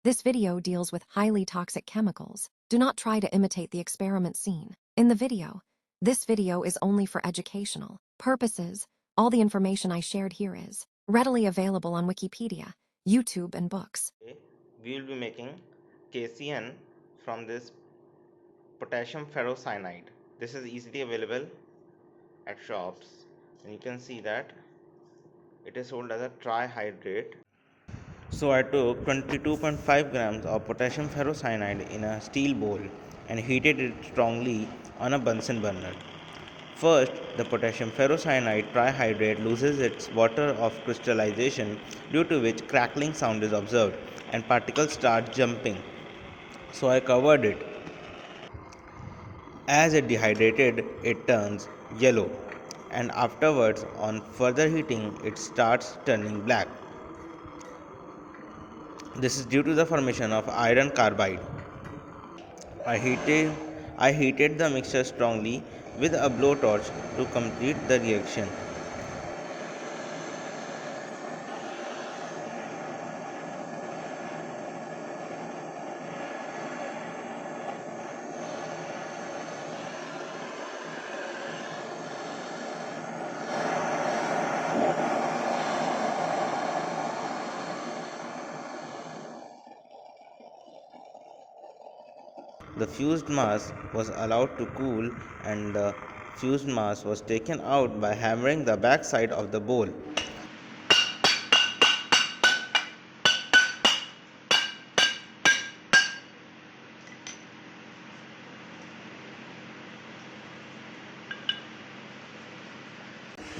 This video deals with highly toxic chemicals. Do not try to imitate the experiment scene in the video. This video is only for educational purposes. All the information I shared here is readily available on Wikipedia, YouTube, and books. Today, we will be making KCN from this potassium ferrocyanide. This is easily available at shops, and you can see that it is sold as a trihydrate. So I took 22.5 grams of potassium ferrocyanide in a steel bowl and heated it strongly on a Bunsen burner. First, the potassium ferrocyanide trihydrate loses its water of crystallization, due to which crackling sound is observed and particles start jumping. So I covered it. As it dehydrated, it turns yellow, and afterwards, on further heating, it starts turning black. This is due to the formation of iron carbide. I heated, I heated the mixture strongly with a blowtorch to complete the reaction. The fused mass was allowed to cool, and the fused mass was taken out by hammering the back side of the bowl.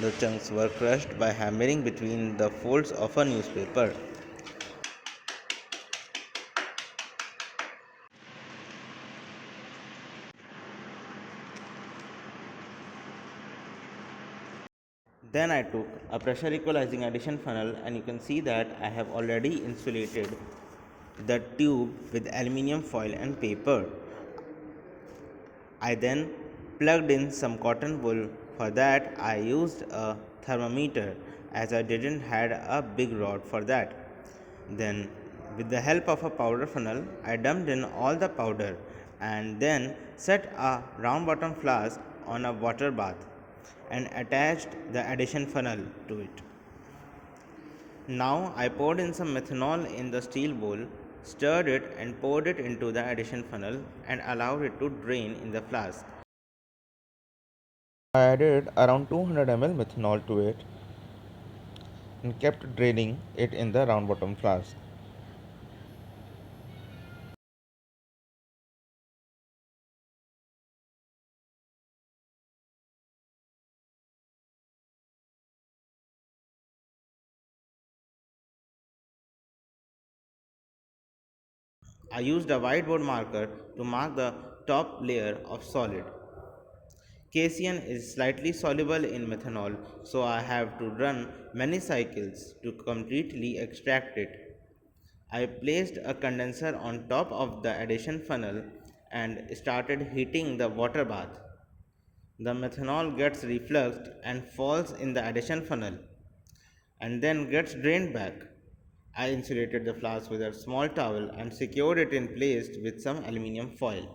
The chunks were crushed by hammering between the folds of a newspaper. Then I took a pressure equalizing addition funnel, and you can see that I have already insulated the tube with aluminium foil and paper. I then plugged in some cotton wool. For that I used a thermometer, as I didn't had a big rod for that. Then, with the help of a powder funnel, I dumped in all the powder and then set a round bottom flask on a water bath and attached the addition funnel to it. Now I poured in some methanol in the steel bowl, stirred it and poured it into the addition funnel and allowed it to drain in the flask. I added around 200 ml methanol to it and kept draining it in the round bottom flask. I used a whiteboard marker to mark the top layer of solid. KCN is slightly soluble in methanol, so I have to run many cycles to completely extract it. I placed a condenser on top of the addition funnel and started heating the water bath. The methanol gets refluxed and falls in the addition funnel and then gets drained back. I insulated the flask with a small towel and secured it in place with some aluminium foil.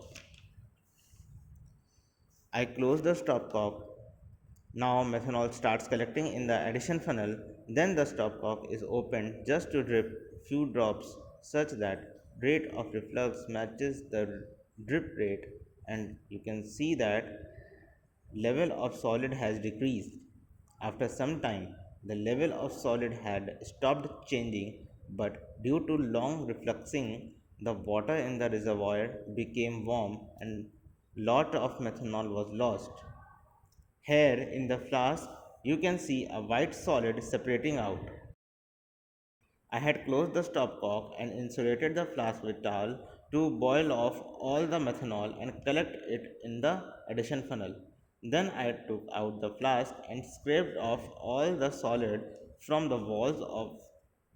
I close the stopcock. Now methanol starts collecting in the addition funnel. Then the stopcock is opened just to drip few drops, such that rate of reflux matches the drip rate, and you can see that level of solid has decreased. After some time, the level of solid had stopped changing, but due to long refluxing, the water in the reservoir became warm and lot of methanol was lost. Here in the flask, you can see a white solid separating out. I had closed the stopcock and insulated the flask with towel to boil off all the methanol and collect it in the addition funnel. Then I took out the flask and scraped off all the solid from the walls of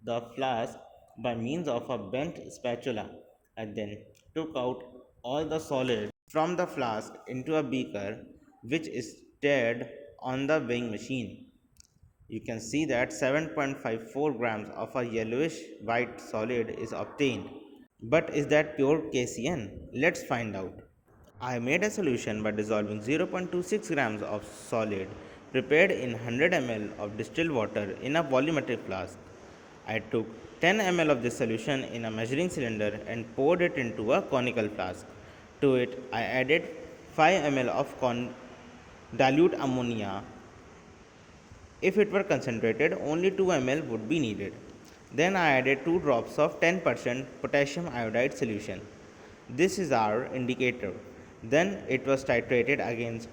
the flask by means of a bent spatula. I then took out all the solid from the flask into a beaker, which is stirred on the weighing machine. You can see that 7.54 grams of a yellowish white solid is obtained. But is that pure KCN? Let's find out. I made a solution by dissolving 0.26 grams of solid prepared in 100 ml of distilled water in a volumetric flask. I took 10 ml of this solution in a measuring cylinder and poured it into a conical flask. To it, I added 5 ml of dilute ammonia. If it were concentrated, only 2 ml would be needed. Then I added 2 drops of 10% potassium iodide solution. This is our indicator. Then it was titrated against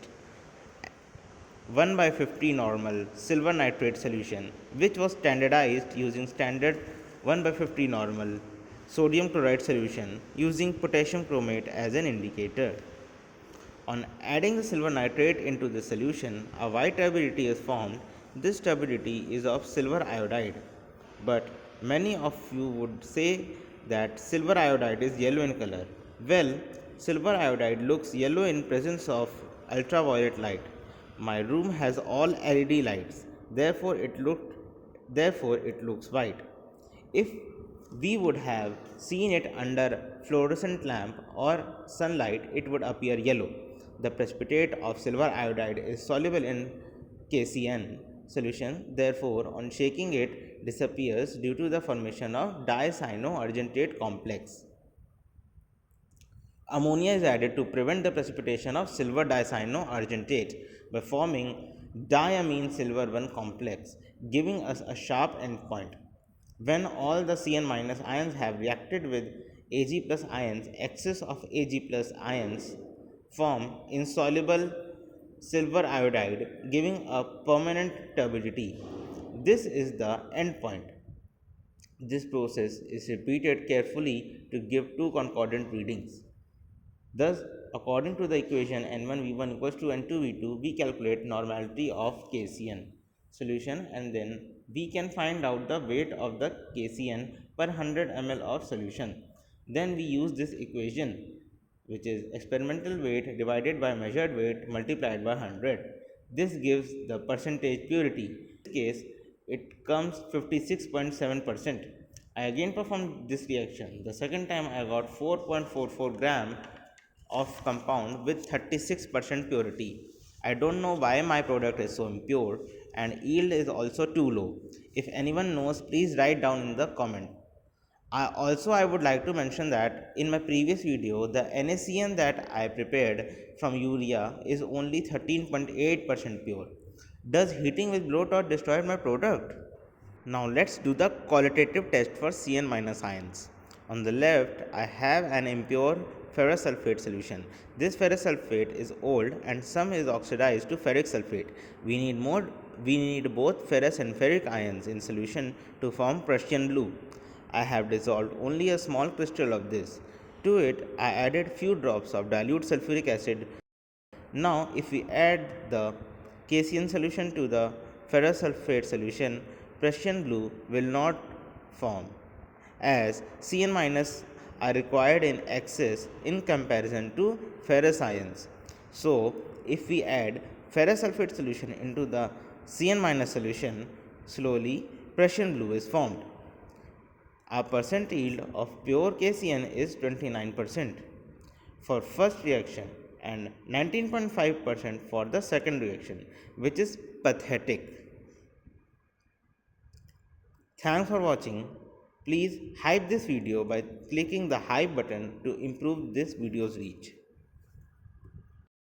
1 by 50 normal silver nitrate solution, which was standardized using standard 1 by 50 normal sodium chloride solution using potassium chromate as an indicator. On adding the silver nitrate into the solution, a white turbidity is formed. This turbidity is of silver iodide. But many of you would say that silver iodide is yellow in color. Well, silver iodide looks yellow in presence of ultraviolet light. My room has all LED lights, therefore it looks white. If we would have seen it under fluorescent lamp or sunlight, it would appear yellow. The precipitate of silver iodide is soluble in KCN solution, therefore, on shaking it disappears due to the formation of dicyanoargentate complex. Ammonia is added to prevent the precipitation of silver dicyanoargentate by forming diamine silver 1 complex, giving us a sharp endpoint. When all the Cn minus ions have reacted with Ag plus ions, excess of Ag plus ions form insoluble silver iodide, giving a permanent turbidity. This is the endpoint. This process is repeated carefully to give two concordant readings. Thus, according to the equation N1V1 equals to N2V2, we calculate normality of KCN solution, and then we can find out the weight of the KCN per 100 ml of solution. Then we use this equation, which is experimental weight divided by measured weight multiplied by 100. This gives the percentage purity. In this case, it comes 56.7%. I again performed this reaction. The second time I got 4.44 gram of compound with 36% purity. I don't know why my product is so impure, and yield is also too low. If anyone knows, please write down in the comment. I would like to mention that in my previous video, the NaCN that I prepared from urea is only 13.8% pure. Does heating with blowtorch destroy my product? Now let's do the qualitative test for Cn minus ions. On the left, I have an impure ferrous sulfate solution. This ferrous sulfate is old and some is oxidized to ferric sulfate. We need both ferrous and ferric ions in solution to form Prussian blue. I have dissolved only a small crystal of this. To it, I added few drops of dilute sulfuric acid. Now, if we add the KCN solution to the ferrous sulfate solution, Prussian blue will not form, as Cn minus are required in excess in comparison to ferrous ions. So, if we add ferrous sulfate solution into the Cn minus solution, slowly Prussian blue is formed. Our percent yield of pure KCN is 29% for first reaction and 19.5% for the second reaction, which is pathetic. Thanks for watching. Please hype this video by clicking the hype button to improve this video's reach.